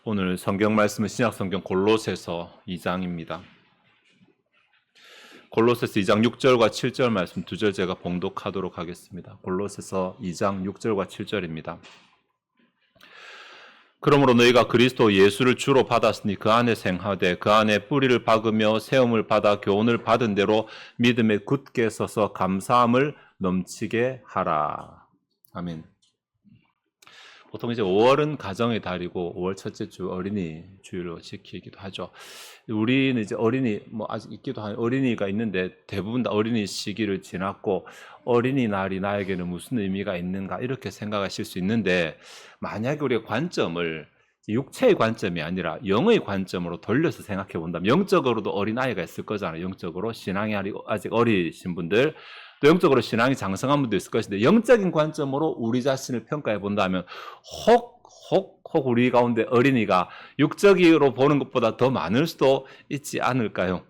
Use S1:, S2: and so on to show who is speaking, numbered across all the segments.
S1: 오늘 성경 말씀은 신약성경 골로새서 2장입니다. 골로새서 2장 6절과 7절 말씀 두 절 제가 봉독하도록 하겠습니다. 골로새서 2장 6절과 7절입니다. 그러므로 너희가 그리스도 예수를 주로 받았으니 그 안에 생하되 그 안에 뿌리를 박으며 세움을 받아 교훈을 받은 대로 믿음에 굳게 서서 감사함을 넘치게 하라. 아멘. 보통 이제 5월은 가정의 달이고 5월 첫째 주 어린이 주일로 지키기도 하죠. 우리는 이제 어린이 아직 있기도 한 어린이가 있는데 대부분 다 어린이 시기를 지났고 어린이날이 나에게는 무슨 의미가 있는가 이렇게 생각하실 수 있는데, 만약에 우리가 관점을 육체의 관점이 아니라 영의 관점으로 돌려서 생각해 본다면 영적으로도 어린아이가 있을 거잖아요. 영적으로 신앙이 아직 어리신 분들, 또 영적으로 신앙이 장성한 분도 있을 것인데, 영적인 관점으로 우리 자신을 평가해 본다면 혹 우리 가운데 어린이가 육적으로 보는 것보다 더 많을 수도 있지 않을까요?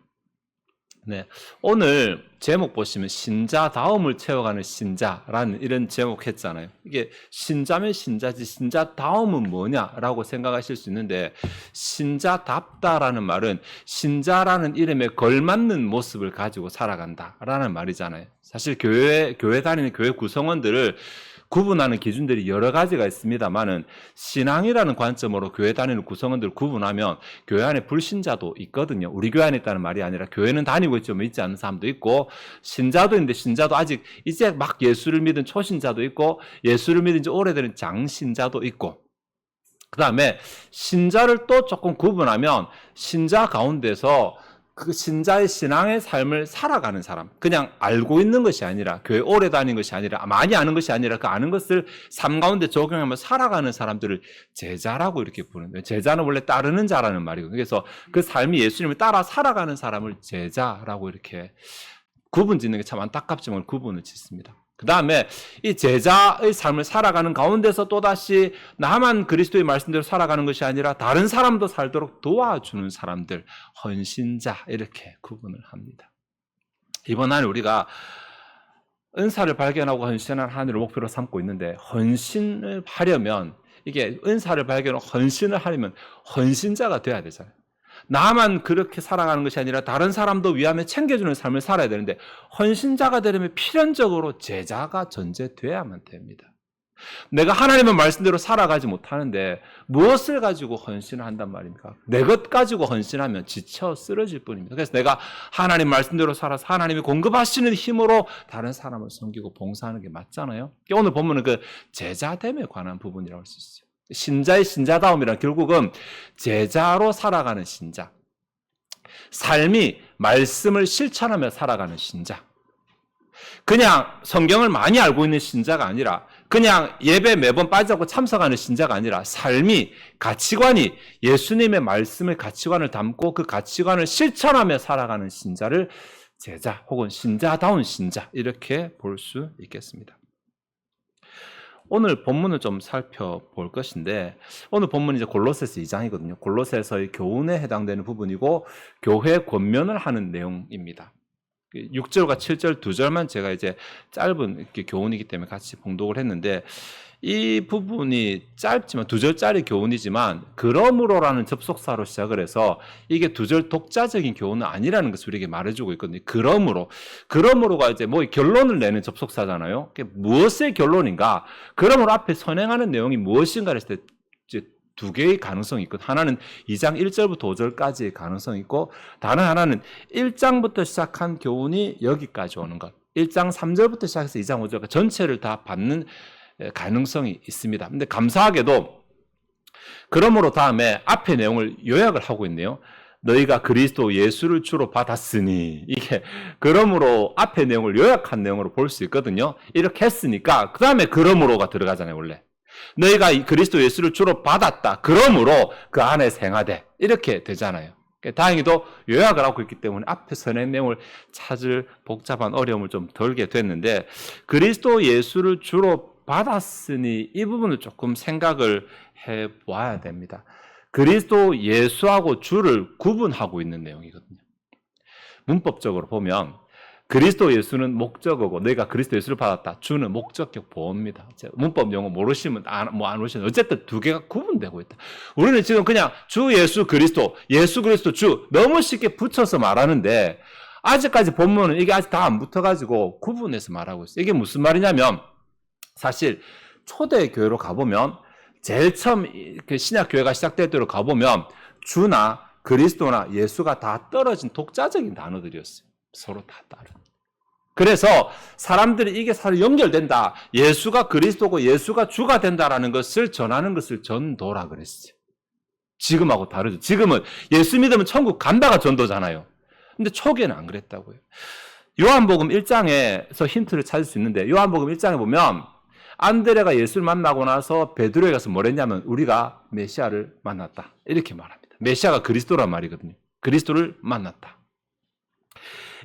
S1: 네, 오늘 제목 보시면 신자다움을 채워가는 신자라는 이런 제목 했잖아요. 이게 신자면 신자지 신자다움은 뭐냐라고 생각하실 수 있는데, 신자답다라는 말은 신자라는 이름에 걸맞는 모습을 가지고 살아간다라는 말이잖아요. 사실 교회 다니는 교회 구성원들을 구분하는 기준들이 여러 가지가 있습니다만은, 신앙이라는 관점으로 교회 다니는 구성원들을 구분하면 교회 안에 불신자도 있거든요. 우리 교회 안에 있다는 말이 아니라 교회는 다니고 있지만 있지 않은 사람도 있고, 신자도 있는데 신자도 아직 이제 막 예수를 믿은 초신자도 있고, 예수를 믿은 지 오래된 장신자도 있고, 그 다음에 신자를 또 조금 구분하면 신자 가운데서 그 신자의 신앙의 삶을 살아가는 사람, 그냥 알고 있는 것이 아니라, 교회 오래 다닌 것이 아니라, 많이 아는 것이 아니라 그 아는 것을 삶 가운데 적용하며 살아가는 사람들을 제자라고 이렇게 부르는데, 제자는 원래 따르는 자라는 말이거든요. 그래서 그 삶이 예수님을 따라 살아가는 사람을 제자라고 이렇게 구분 짓는 게 참 안타깝지만 구분을 짓습니다. 그 다음에 이 제자의 삶을 살아가는 가운데서 또다시 나만 그리스도의 말씀대로 살아가는 것이 아니라 다른 사람도 살도록 도와주는 사람들, 헌신자, 이렇게 구분을 합니다. 이번 한 우리가 은사를 발견하고 헌신하는 한 해를 목표로 삼고 있는데, 헌신을 하려면, 이게 은사를 발견하고 헌신을 하려면 헌신자가 돼야 되잖아요. 나만 그렇게 살아가는 것이 아니라 다른 사람도 위하며 챙겨주는 삶을 살아야 되는데, 헌신자가 되려면 필연적으로 제자가 전제돼야만 됩니다. 내가 하나님의 말씀대로 살아가지 못하는데 무엇을 가지고 헌신을 한단 말입니까? 내 것 가지고 헌신하면 지쳐 쓰러질 뿐입니다. 그래서 내가 하나님 말씀대로 살아서 하나님이 공급하시는 힘으로 다른 사람을 섬기고 봉사하는 게 맞잖아요. 오늘 보면은 그 제자됨에 관한 부분이라고 할 수 있어요. 신자의 신자다움이란 결국은 제자로 살아가는 신자, 삶이 말씀을 실천하며 살아가는 신자, 그냥 성경을 많이 알고 있는 신자가 아니라, 그냥 예배 매번 빠지지 참석하는 신자가 아니라, 삶이, 가치관이 예수님의 말씀의 가치관을 담고 그 가치관을 실천하며 살아가는 신자를 제자 혹은 신자다운 신자, 이렇게 볼 수 있겠습니다. 오늘 본문을 좀 살펴볼 것인데, 오늘 본문이 이제 골로새서 2장이거든요. 골로새서의 교훈에 해당되는 부분이고, 교회 권면을 하는 내용입니다. 6절과 7절 두 절만 제가 이제 짧은 이렇게 교훈이기 때문에 같이 봉독을 했는데, 이 부분이 짧지만 두 절짜리 교훈이지만 그러므로라는 접속사로 시작을 해서 이게 두 절 독자적인 교훈은 아니라는 것을 우리에게 말해주고 있거든요. 그러므로가 이제 뭐 결론을 내는 접속사잖아요. 무엇의 결론인가? 그러므로 앞에 선행하는 내용이 무엇인가 했을 때 이제 두 개의 가능성이 있거든요. 하나는 2장 1절부터 5절까지의 가능성이 있고, 다른 하나는 1장부터 시작한 교훈이 여기까지 오는 것, 1장 3절부터 시작해서 2장 5절까지 전체를 다 받는 가능성이 있습니다. 근데 감사하게도 그러므로 다음에 앞의 내용을 요약을 하고 있네요. 너희가 그리스도 예수를 주로 받았으니, 이게 그러므로 앞의 내용을 요약한 내용으로 볼 수 있거든요. 이렇게 했으니까 그 다음에 그러므로가 들어가잖아요. 원래 너희가 그리스도 예수를 주로 받았다, 그러므로 그 안에 생하되, 이렇게 되잖아요. 다행히도 요약을 하고 있기 때문에 앞에 선행 내용을 찾을 복잡한 어려움을 좀 덜게 됐는데, 그리스도 예수를 주로 받았으니 이 부분을 조금 생각을 해봐야 됩니다. 그리스도 예수하고 주를 구분하고 있는 내용이거든요. 문법적으로 보면 그리스도 예수는 목적어고 너희가 그리스도 예수를 받았다. 주는 목적격 보호입니다. 문법 용어 모르시면 안 오시면 어쨌든 두 개가 구분되고 있다. 우리는 지금 그냥 주 예수 그리스도, 예수 그리스도 주 너무 쉽게 붙여서 말하는데 아직까지 본문은 이게 아직 다 안 붙어가지고 구분해서 말하고 있어요. 이게 무슨 말이냐면 사실 초대교회로 가보면 제일 처음 그 신약교회가 시작될 때로 가보면 주나 그리스도나 예수가 다 떨어진 독자적인 단어들이었어요. 서로 다 다른. 그래서 사람들이 이게 사실 연결된다. 예수가 그리스도고 예수가 주가 된다라는 것을 전하는 것을 전도라 그랬어요. 지금하고 다르죠. 지금은 예수 믿으면 천국 간다가 전도잖아요. 근데 초기에는 안 그랬다고요. 요한복음 1장에서 힌트를 찾을 수 있는데 요한복음 1장에 보면 안드레가 예수를 만나고 나서 베드로에 가서 뭐랬냐면 우리가 메시아를 만났다. 이렇게 말합니다. 메시아가 그리스도란 말이거든요. 그리스도를 만났다.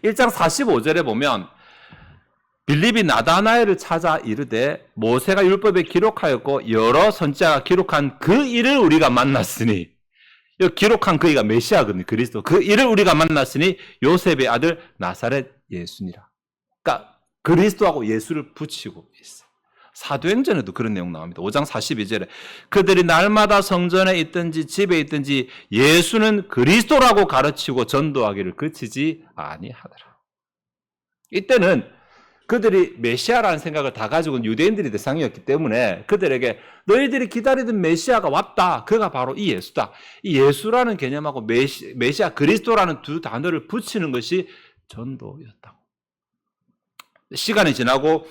S1: 1장 45절에 보면 빌립이 나다나엘을 찾아 이르되 모세가 율법에 기록하였고 여러 선지자가 기록한 그 일을 우리가 만났으니 이 기록한 그이가 메시아거든요. 그리스도. 그 일을 우리가 만났으니 요셉의 아들 나사렛 예수니라. 그러니까 그리스도하고 예수를 붙이고 있어요. 사도행전에도 그런 내용 나옵니다. 5장 42절에 그들이 날마다 성전에 있든지 집에 있든지 예수는 그리스도라고 가르치고 전도하기를 그치지 아니하더라. 이때는 그들이 메시아라는 생각을 다 가지고 있는 유대인들이 대상이었기 때문에 그들에게 너희들이 기다리던 메시아가 왔다. 그가 바로 이 예수다. 이 예수라는 개념하고 메시아 그리스도라는 두 단어를 붙이는 것이 전도였다고. 시간이 지나고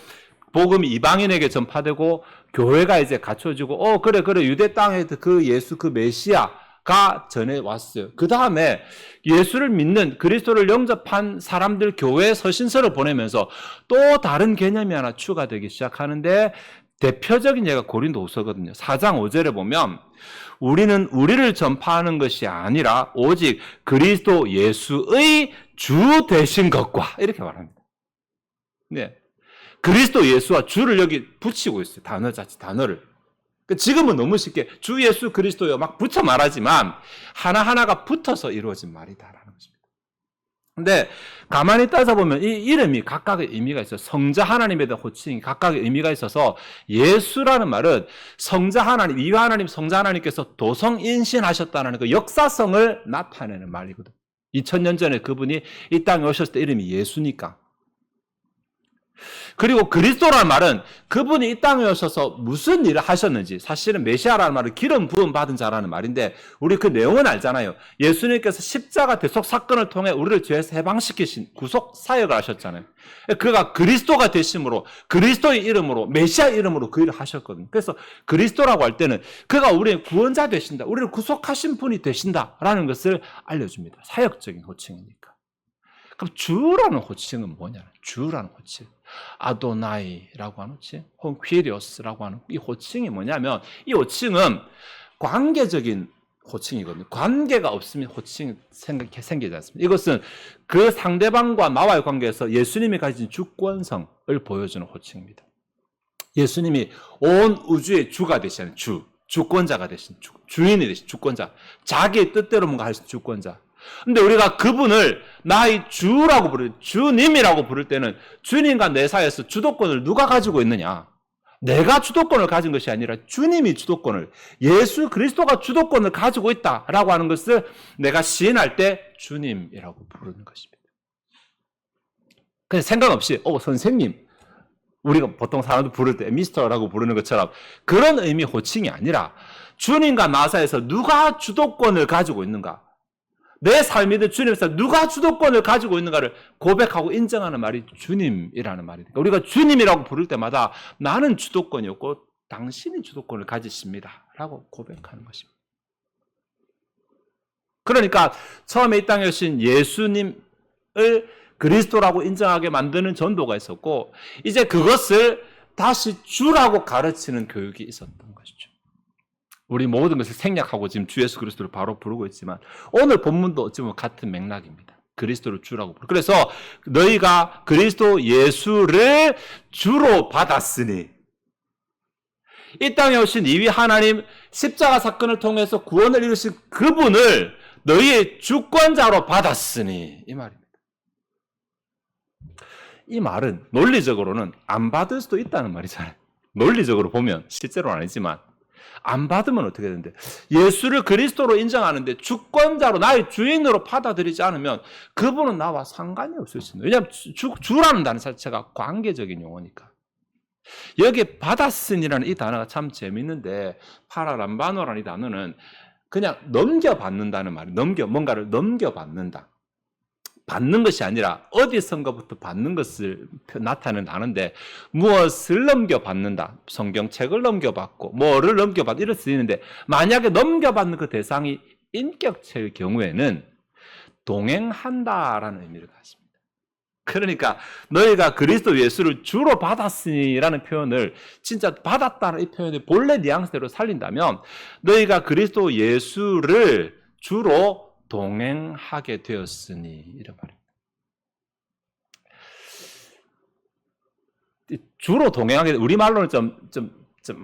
S1: 복음이 이방인에게 전파되고 교회가 이제 갖춰지고 그래 유대 땅에 그 예수 그 메시아가 전해 왔어요. 그 다음에 예수를 믿는 그리스도를 영접한 사람들 교회에 서신서를 보내면서 또 다른 개념이 하나 추가되기 시작하는데 대표적인 예가 고린도후서거든요. 4장 5절에 보면 우리는 우리를 전파하는 것이 아니라 오직 그리스도 예수의 주 되신 것과 이렇게 말합니다. 네. 그리스도 예수와 주를 여기 붙이고 있어요. 단어 자체, 단어를. 지금은 너무 쉽게 주 예수 그리스도요 막 붙여 말하지만 하나하나가 붙어서 이루어진 말이다라는 것입니다. 근데 가만히 따져보면 이 이름이 각각의 의미가 있어요. 성자 하나님에 대한 호칭이 각각의 의미가 있어서 예수라는 말은 성자 하나님, 이유 하나님, 성자 하나님께서 도성인신하셨다는 그 역사성을 나타내는 말이거든. 2000년 전에 그분이 이 땅에 오셨을 때 이름이 예수니까. 그리고 그리스도라는 말은 그분이 이 땅에 오셔서 무슨 일을 하셨는지 사실은 메시아라는 말은 기름 부음 받은 자라는 말인데 우리 그 내용은 알잖아요. 예수님께서 십자가 대속 사건을 통해 우리를 죄에서 해방시키신 구속 사역을 하셨잖아요. 그가 그리스도가 되심으로 그리스도의 이름으로 메시아 이름으로 그 일을 하셨거든요. 그래서 그리스도라고 할 때는 그가 우리의 구원자 되신다. 우리를 구속하신 분이 되신다라는 것을 알려줍니다. 사역적인 호칭이니까. 그럼 주라는 호칭은 뭐냐? 주라는 호칭. 아도나이라고 하는 호칭, 혹은 퀴리오스라고 하는 이 호칭이 뭐냐면 이 호칭은 관계적인 호칭이거든요. 관계가 없으면 호칭이 생기지 않습니다. 이것은 그 상대방과 나와의 관계에서 예수님이 가진 주권성을 보여주는 호칭입니다. 예수님이 온 우주의 주가 되시는 주권자가 되신 주인이 되신 주권자, 자기의 뜻대로 뭔가 할 수 있는 주권자. 근데 우리가 그분을 나의 주라고 주님이라고 부를 때는 주님과 내 사이에서 주도권을 누가 가지고 있느냐? 내가 주도권을 가진 것이 아니라 주님이 주도권을, 예수 그리스도가 주도권을 가지고 있다라고 하는 것을 내가 시인할 때 주님이라고 부르는 것입니다. 그냥 생각 없이 선생님, 우리가 보통 사람들 부를 때 미스터라고 부르는 것처럼 그런 의미 호칭이 아니라 주님과 나 사이에서 누가 주도권을 가지고 있는가? 내 삶이든 주님에서 누가 주도권을 가지고 있는가를 고백하고 인정하는 말이 주님이라는 말이니까 우리가 주님이라고 부를 때마다 나는 주도권이 없고 당신이 주도권을 가지십니다 라고 고백하는 것입니다. 그러니까 처음에 이 땅에 오신 예수님을 그리스도라고 인정하게 만드는 전도가 있었고 이제 그것을 다시 주라고 가르치는 교육이 있었던 것이죠. 우리 모든 것을 생략하고 지금 주 예수 그리스도를 바로 부르고 있지만 오늘 본문도 어찌 보면 같은 맥락입니다. 그리스도를 주라고 부르고 그래서 너희가 그리스도 예수를 주로 받았으니 이 땅에 오신 이위 하나님 십자가 사건을 통해서 구원을 이루신 그분을 너희의 주권자로 받았으니 이 말입니다. 이 말은 논리적으로는 안 받을 수도 있다는 말이잖아요. 논리적으로 보면 실제로는 아니지만 안 받으면 어떻게 되는데 예수를 그리스도로 인정하는데 주권자로 나의 주인으로 받아들이지 않으면 그분은 나와 상관이 없을 수 있는. 왜냐하면 주라는 단어 자체가 관계적인 용어니까. 여기에 받았으니라는 이 단어가 참 재밌는데 파라람바노라는 이 단어는 그냥 넘겨받는다는 말이에요. 뭔가를 넘겨받는다. 받는 것이 아니라 어디선가부터 받는 것을 나타내는 단어인데 무엇을 넘겨받는다. 성경책을 넘겨받고 뭐를 넘겨받고 이럴 수 있는데 만약에 넘겨받는 그 대상이 인격체의 경우에는 동행한다라는 의미를 가집니다. 그러니까 너희가 그리스도 예수를 주로 받았으니라는 표현을 진짜 받았다는 이 표현의 본래 뉘앙스대로 살린다면 너희가 그리스도 예수를 주로 동행하게 되었으니 이런 말입니다. 주로 동행하게 우리말로는 좀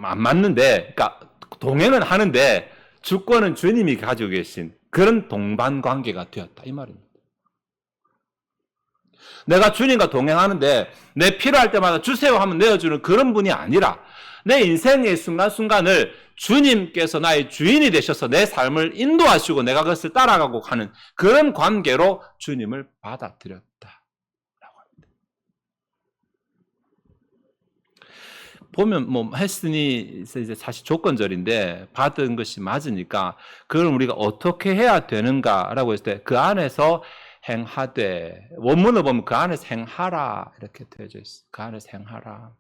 S1: 안 맞는데, 그러니까 동행은 하는데 주권은 주님이 가지고 계신 그런 동반 관계가 되었다 이 말입니다. 내가 주님과 동행하는데 내 필요할 때마다 주세요 하면 내어주는 그런 분이 아니라 내 인생의 순간순간을 주님께서 나의 주인이 되셔서 내 삶을 인도하시고 내가 그것을 따라가고 하는 그런 관계로 주님을 받아들였다라고 합니다. 보면 뭐 했으니 이제 사실 조건절인데 받은 것이 맞으니까 그걸 우리가 어떻게 해야 되는가라고 했을 때 그 안에서 행하되, 원문을 보면 그 안에서 행하라 이렇게 되어져 있어요. 그 안에서 행하라.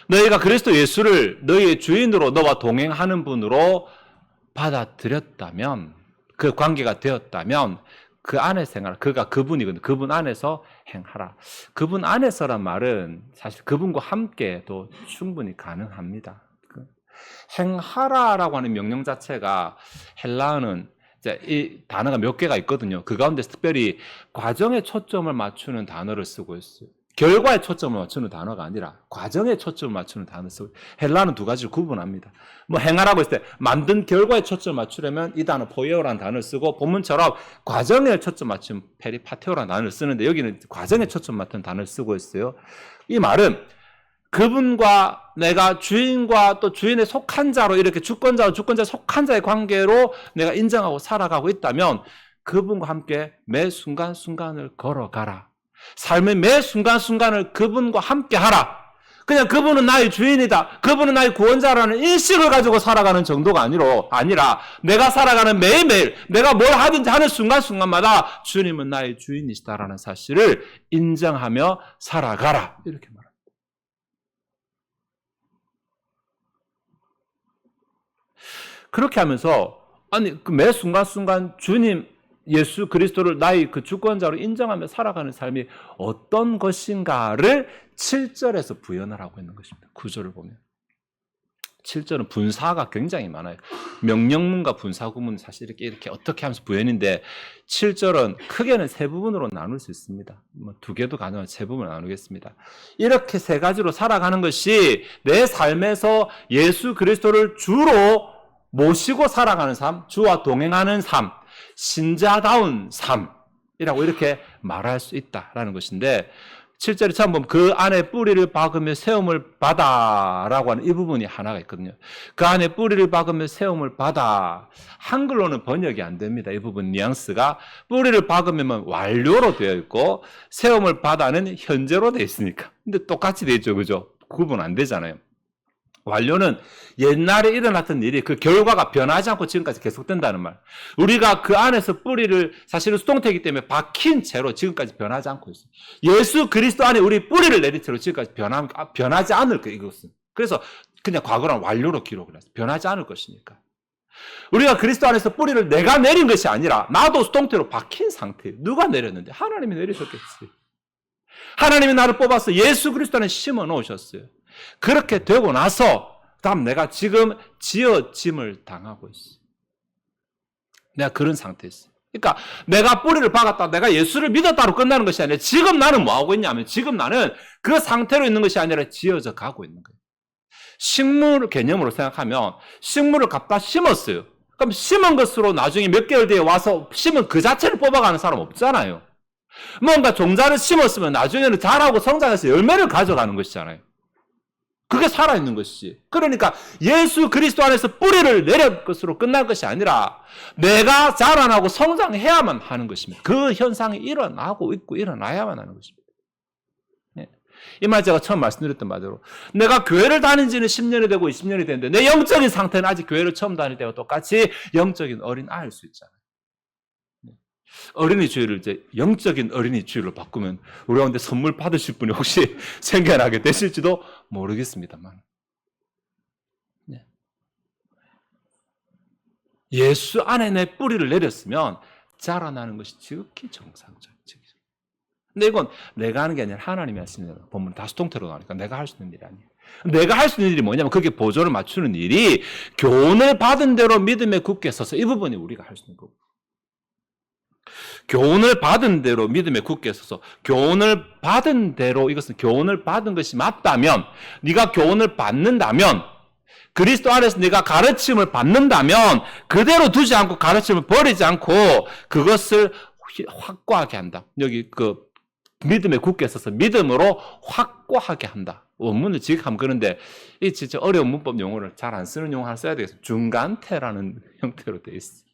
S1: 너희가 그리스도 예수를 너희의 주인으로 너와 동행하는 분으로 받아들였다면, 그 관계가 되었다면 그 안에서 행하라. 그가 그분이거든요. 그분 안에서 행하라. 그분 안에서란 말은 사실 그분과 함께도 충분히 가능합니다. 행하라라고 하는 명령 자체가 헬라어는 이 단어가 몇 개가 있거든요. 그 가운데 특별히 과정에 초점을 맞추는 단어를 쓰고 있어요. 결과에 초점을 맞추는 단어가 아니라 과정에 초점을 맞추는 단어를 쓰고, 헬라는 두 가지를 구분합니다. 뭐 행하라고 했을 때 만든 결과에 초점을 맞추려면 이 단어 포이오라는 단어를 쓰고, 본문처럼 과정에 초점 맞춘 페리파테오라는 단어를 쓰는데 여기는 과정에 초점 맞춘 단어를 쓰고 있어요. 이 말은 그분과 내가 주인과 또 주인에 속한 자로 이렇게 주권자와 주권자에 속한 자의 관계로 내가 인정하고 살아가고 있다면 그분과 함께 매 순간순간을 걸어가라. 삶의 매 순간순간을 그분과 함께 하라. 그냥 그분은 나의 주인이다, 그분은 나의 구원자라는 인식을 가지고 살아가는 정도가 아니라 내가 살아가는 매일매일 내가 뭘 하든지 하는 순간순간마다 주님은 나의 주인이시다라는 사실을 인정하며 살아가라. 이렇게 말합니다. 그렇게 하면서 그 매 순간순간 주님 예수 그리스도를 나의 그 주권자로 인정하며 살아가는 삶이 어떤 것인가를 7절에서 부연을 하고 있는 것입니다. 구절을 보면 7절은 분사가 굉장히 많아요. 명령문과 분사구문 사실 이렇게 어떻게 하면서 부연인데 7절은 크게는 세 부분으로 나눌 수 있습니다. 뭐 두 개도 가능한 세 부분으로 나누겠습니다. 이렇게 세 가지로 살아가는 것이 내 삶에서 예수 그리스도를 주로 모시고 살아가는 삶, 주와 동행하는 삶, 신자다운 삶이라고 이렇게 말할 수 있다라는 것인데 7절에 처음 보면 그 안에 뿌리를 박으며 세움을 받아라고 하는 이 부분이 하나가 있거든요. 그 안에 뿌리를 박으며 세움을 받아. 한글로는 번역이 안 됩니다. 이 부분 뉘앙스가 뿌리를 박으면 완료로 되어 있고 세움을 받아는 현재로 되어 있으니까. 근데 똑같이 되어 있죠. 그죠? 구분 안 되잖아요. 완료는 옛날에 일어났던 일이 그 결과가 변하지 않고 지금까지 계속된다는 말. 우리가 그 안에서 뿌리를 사실은 수동태이기 때문에 박힌 채로 지금까지 변하지 않고 있어요. 예수 그리스도 안에 우리 뿌리를 내린 채로 지금까지 변하지 않을 거예요. 이것은. 그래서 그냥 과거랑 완료로 기록을 했어요. 변하지 않을 것이니까. 우리가 그리스도 안에서 뿌리를 내가 내린 것이 아니라 나도 수동태로 박힌 상태예요. 누가 내렸는데? 하나님이 내리셨겠지. 하나님이 나를 뽑아서 예수 그리스도 안에 심어 놓으셨어요. 그렇게 되고 나서 다음 내가 지금 지어짐을 당하고 있어요. 내가 그런 상태에 있어요. 그러니까 내가 뿌리를 박았다, 내가 예수를 믿었다로 끝나는 것이 아니라 지금 나는 뭐하고 있냐면 지금 나는 그 상태로 있는 것이 아니라 지어져 가고 있는 거예요. 식물 개념으로 생각하면 식물을 갖다 심었어요. 그럼 심은 것으로 나중에 몇 개월 뒤에 와서 심은 그 자체를 뽑아가는 사람 없잖아요. 뭔가 종자를 심었으면 나중에는 자라고 성장해서 열매를 가져가는 것이잖아요. 그게 살아있는 것이지. 그러니까 예수 그리스도 안에서 뿌리를 내릴 것으로 끝날 것이 아니라 내가 자라나고 성장해야만 하는 것입니다. 그 현상이 일어나고 있고 일어나야만 하는 것입니다. 이 말 제가 처음 말씀드렸던 말대로 내가 교회를 다닌 지는 10년이 되고 20년이 됐는데 내 영적인 상태는 아직 교회를 처음 다닐 때와 똑같이 영적인 어린 아이일 수 있잖아요. 어린이 주일을 이제 영적인 어린이 주일로 바꾸면 우리 가운데 선물 받으실 분이 혹시 생겨나게 되실지도 모르겠습니다만, 예수 안에 내 뿌리를 내렸으면 자라나는 것이 지극히 정상적이죠. 근데 이건 내가 하는 게 아니라 하나님이 하시는 일이에요. 본문 다수통태로 나오니까 내가 할 수 있는 일이 아니에요. 내가 할 수 있는 일이 뭐냐면 그게 보조를 맞추는 일이 교훈을 받은 대로 믿음에 굳게 서서 이 부분이 우리가 할 수 있는 거고, 교훈을 받은 대로 믿음에 굳게 서서 교훈을 받은 대로, 이것은 교훈을 받은 것이 맞다면, 네가 교훈을 받는다면, 그리스도 안에서 네가 가르침을 받는다면 그대로 두지 않고 가르침을 버리지 않고 그것을 확고하게 한다. 여기 그 믿음에 굳게 서서 믿음으로 확고하게 한다. 원문을 지극하면 그런데 이 진짜 어려운 문법 용어를 잘 안 쓰는 용어 하나 써야 되겠어요. 중간태라는 형태로 되어 있어요.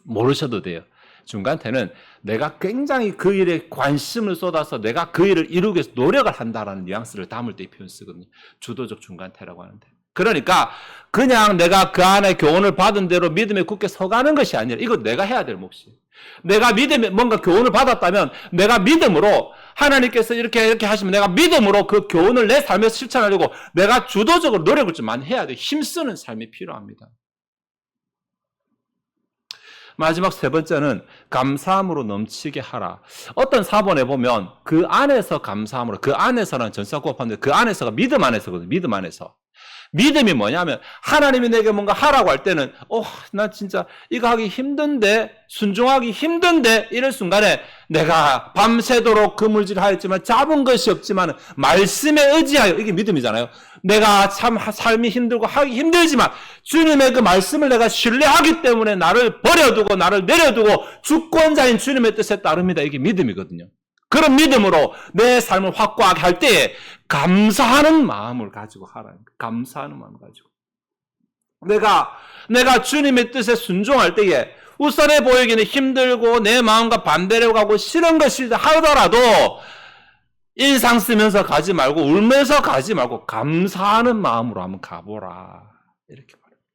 S1: 모르셔도 돼요. 중간태는 내가 굉장히 그 일에 관심을 쏟아서 내가 그 일을 이루기 위해서 노력을 한다라는 뉘앙스를 담을 때 이 표현 쓰거든요. 주도적 중간태라고 하는데. 그러니까 그냥 내가 그 안에 교훈을 받은 대로 믿음에 굳게 서가는 것이 아니라 이거 내가 해야 될 몫이에요. 내가 믿음에 뭔가 교훈을 받았다면 내가 믿음으로, 하나님께서 이렇게 하시면 내가 믿음으로 그 교훈을 내 삶에서 실천하려고 내가 주도적으로 노력을 좀 많이 해야 돼요. 힘쓰는 삶이 필요합니다. 마지막 세 번째는 감사함으로 넘치게 하라. 어떤 사본에 보면 그 안에서 감사함으로, 그 안에서는 전사구합하는데 그 안에서가 믿음 안에서거든요. 믿음 안에서. 믿음이 뭐냐면 하나님이 내게 뭔가 하라고 할 때는 나 진짜 이거 하기 힘든데, 순종하기 힘든데, 이럴 순간에 내가 밤새도록 그물질하였지만 잡은 것이 없지만 말씀에 의지하여, 이게 믿음이잖아요. 내가 참 삶이 힘들고 하기 힘들지만 주님의 그 말씀을 내가 신뢰하기 때문에 나를 버려두고 나를 내려두고 주권자인 주님의 뜻에 따릅니다. 이게 믿음이거든요. 그런 믿음으로 내 삶을 확고하게 할 때에 감사하는 마음을 가지고 하라는 거예요. 감사하는 마음을 가지고. 내가 주님의 뜻에 순종할 때에 우선해 보이기는 힘들고 내 마음과 반대로 가고 싫은 것이 하더라도 인상 쓰면서 가지 말고 울면서 가지 말고 감사하는 마음으로 한번 가보라. 이렇게 말합니다.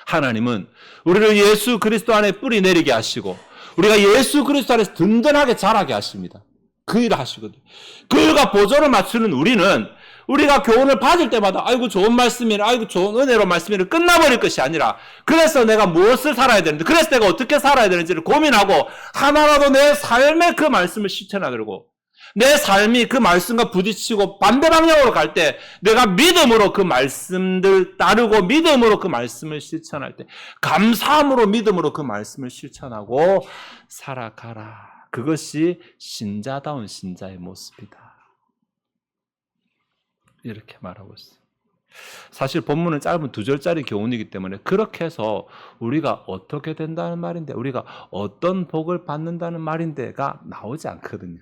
S1: 하나님은 우리를 예수 그리스도 안에 뿌리 내리게 하시고 우리가 예수 그리스도 안에서 든든하게 자라게 하십니다. 그 일을 하시거든요. 그 일과 보조를 맞추는 우리는 우리가 교훈을 받을 때마다 아이고 좋은 말씀이라, 아이고 좋은 은혜로 말씀이라 끝나버릴 것이 아니라, 그래서 내가 무엇을 살아야 되는데, 그래서 내가 어떻게 살아야 되는지를 고민하고 하나라도 내 삶에 그 말씀을 실천하려고, 내 삶이 그 말씀과 부딪히고 반대 방향으로 갈 때 내가 믿음으로 그 말씀들 따르고 믿음으로 그 말씀을 실천할 때 감사함으로 믿음으로 그 말씀을 실천하고 살아가라. 그것이 신자다운 신자의 모습이다. 이렇게 말하고 있어요. 사실 본문은 짧은 2절짜리 교훈이기 때문에 그렇게 해서 우리가 어떻게 된다는 말인데, 우리가 어떤 복을 받는다는 말인데가 나오지 않거든요.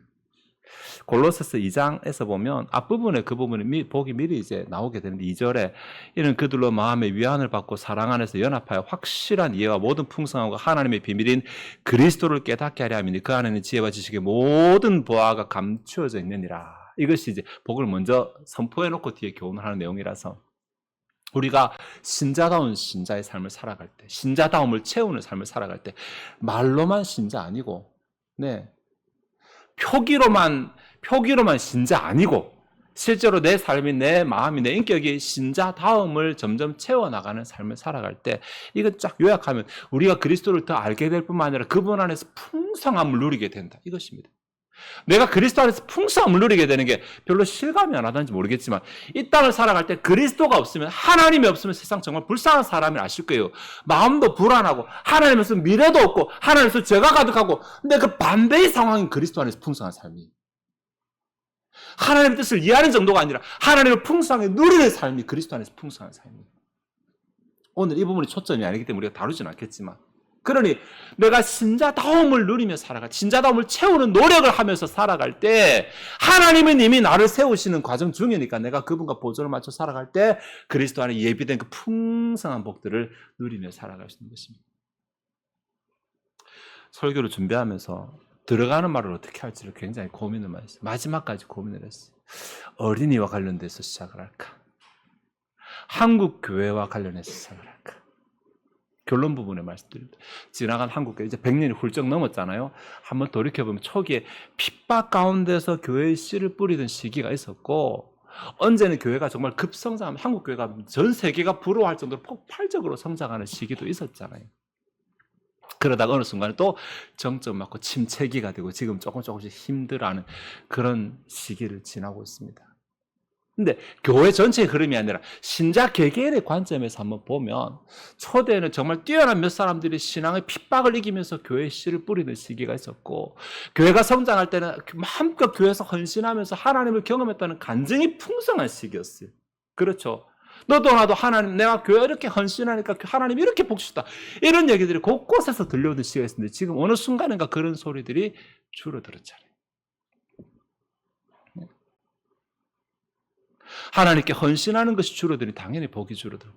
S1: 골로새서 2장에서 보면 앞부분에 그 부분이 복이 미리 이제 나오게 되는데 2절에 이는 그들로 마음의 위안을 받고 사랑 안에서 연합하여 확실한 이해와 모든 풍성함과 하나님의 비밀인 그리스도를 깨닫게 하려 함이니 그 안에는 지혜와 지식의 모든 보화가 감추어져 있느니라. 이것이 이제 복을 먼저 선포해 놓고 뒤에 교훈을 하는 내용이라서 우리가 신자다운 신자의 삶을 살아갈 때, 신자다움을 채우는 삶을 살아갈 때 말로만 신자 아니고 표기로만 신자 아니고 실제로 내 삶이, 내 마음이, 내 인격이 신자다움을 점점 채워나가는 삶을 살아갈 때, 이거 쫙 요약하면 우리가 그리스도를 더 알게 될 뿐만 아니라 그분 안에서 풍성함을 누리게 된다. 이것입니다. 내가 그리스도 안에서 풍성함을 누리게 되는 게 별로 실감이 안 하는지 모르겠지만 이 땅을 살아갈 때 그리스도가 없으면, 하나님이 없으면 세상 정말 불쌍한 사람을 아실 거예요. 마음도 불안하고 하나님 없으면 미래도 없고 하나님 없으면 죄가 가득하고, 근데 그 반대의 상황인 그리스도 안에서 풍성한 삶이, 하나님의 뜻을 이해하는 정도가 아니라 하나님을 풍성하게 누리는 삶이 그리스도 안에서 풍성한 삶이에요. 오늘 이 부분이 초점이 아니기 때문에 우리가 다루지는 않겠지만 그러니 내가 신자다움을 누리며 살아갈, 신자다움을 채우는 노력을 하면서 살아갈 때 하나님은 이미 나를 세우시는 과정 중이니까 내가 그분과 보조를 맞춰 살아갈 때 그리스도 안에 예비된 그 풍성한 복들을 누리며 살아갈 수 있는 것입니다. 설교를 준비하면서 들어가는 말을 어떻게 할지를 굉장히 고민을 많이 했어요. 마지막까지 고민을 했어요. 어린이와 관련돼서 시작을 할까? 한국 교회와 관련해서 시작을 할까? 결론 부분에 말씀드립니다. 지나간 한국교회 이제 100년이 훌쩍 넘었잖아요. 한번 돌이켜보면 초기에 핍박 가운데서 교회의 씨를 뿌리던 시기가 있었고, 언제는 교회가 정말 급성장하면 한국교회가 전 세계가 부러워할 정도로 폭발적으로 성장하는 시기도 있었잖아요. 그러다가 어느 순간에 또 정점 맞고 침체기가 되고 지금 조금씩 힘들어하는 그런 시기를 지나고 있습니다. 근데 교회 전체의 흐름이 아니라 신자 개개인의 관점에서 한번 보면 초대에는 정말 뛰어난 몇 사람들이 신앙의 핍박을 이기면서 교회의 씨를 뿌리는 시기가 있었고, 교회가 성장할 때는 마음껏 교회에서 헌신하면서 하나님을 경험했다는 간증이 풍성한 시기였어요. 그렇죠. 너도 나도 하나님, 내가 교회 이렇게 헌신하니까 하나님이 이렇게 복주셨다, 이런 얘기들이 곳곳에서 들려오던 시기가 있었는데 지금 어느 순간인가 그런 소리들이 줄어들었잖아요. 하나님께 헌신하는 것이 줄어드니 당연히 복이 줄어들고,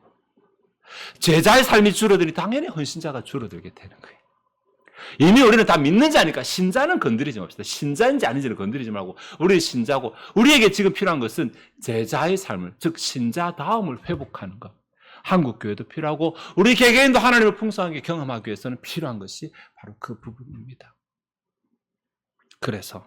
S1: 제자의 삶이 줄어드니 당연히 헌신자가 줄어들게 되는 거예요. 이미 우리는 다 믿는 자니까 신자는 건드리지 맙시다. 신자인지 아닌지는 건드리지 말고 우리 신자고, 우리에게 지금 필요한 것은 제자의 삶을, 즉 신자다움을 회복하는 것. 한국교회도 필요하고 우리 개개인도 하나님을 풍성하게 경험하기 위해서는 필요한 것이 바로 그 부분입니다. 그래서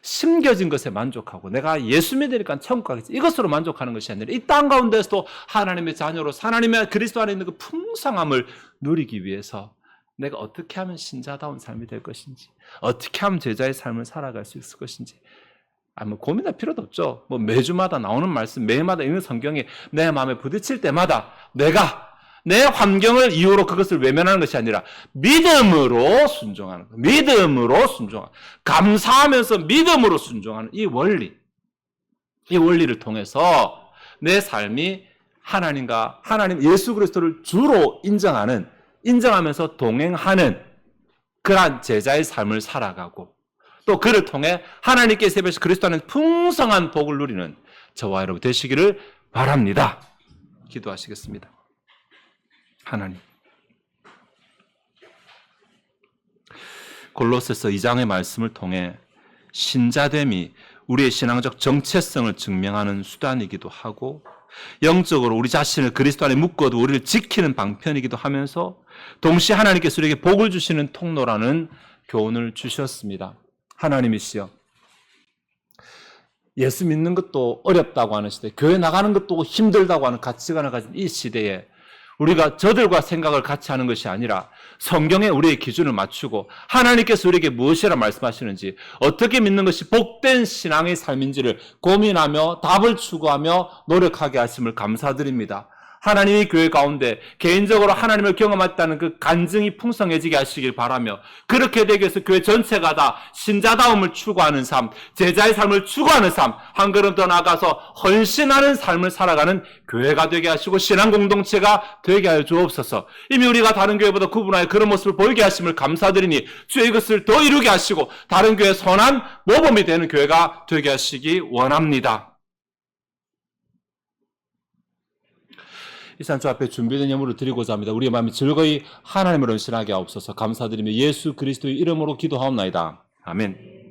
S1: 심겨진 것에 만족하고 내가 예수 믿으니까 천국 가겠지, 이것으로 만족하는 것이 아니라 이 땅 가운데서도 하나님의 자녀로 하나님의 그리스도 안에 있는 그 풍성함을 누리기 위해서 내가 어떻게 하면 신자다운 삶이 될 것인지, 어떻게 하면 제자의 삶을 살아갈 수 있을 것인지 고민할 필요도 없죠. 매주마다 나오는 말씀, 매일마다 읽는 성경이 내 마음에 부딪힐 때마다 내가 내 환경을 이유로 그것을 외면하는 것이 아니라 믿음으로 순종하는 것, 믿음으로 순종하는, 감사하면서 믿음으로 순종하는 이 원리를 통해서 내 삶이 하나님과 하나님 예수 그리스도를 주로 인정하면서 동행하는 그러한 제자의 삶을 살아가고, 또 그를 통해 하나님께 세배시 그리스도 안에 풍성한 복을 누리는 저와 여러분 되시기를 바랍니다. 기도하시겠습니다. 하나님, 골로새서 2장의 말씀을 통해 신자됨이 우리의 신앙적 정체성을 증명하는 수단이기도 하고, 영적으로 우리 자신을 그리스도 안에 묶어도 우리를 지키는 방편이기도 하면서 동시에 하나님께서 우리에게 복을 주시는 통로라는 교훈을 주셨습니다. 하나님이시여, 예수 믿는 것도 어렵다고 하는 시대, 교회 나가는 것도 힘들다고 하는 가치관을 가진 이 시대에 우리가 저들과 생각을 같이 하는 것이 아니라 성경에 우리의 기준을 맞추고 하나님께서 우리에게 무엇이라 말씀하시는지, 어떻게 믿는 것이 복된 신앙의 삶인지를 고민하며 답을 추구하며 노력하게 하심을 감사드립니다. 하나님이 교회 가운데 개인적으로 하나님을 경험했다는 그 간증이 풍성해지게 하시길 바라며, 그렇게 되기 위해서 교회 전체가 다 신자다움을 추구하는 삶, 제자의 삶을 추구하는 삶, 한 걸음 더 나아가서 헌신하는 삶을 살아가는 교회가 되게 하시고 신앙 공동체가 되게 하여 주옵소서. 이미 우리가 다른 교회보다 구분하여 그런 모습을 보이게 하심을 감사드리니 주의 이것을 더 이루게 하시고 다른 교회의 선한 모범이 되는 교회가 되게 하시기 원합니다. 이 시간 주 앞에 준비된 예물을 드리고자 합니다. 우리의 마음이 즐거이 하나님을 헌신하게 하옵소서. 감사드리며 예수 그리스도의 이름으로 기도하옵나이다. 아멘.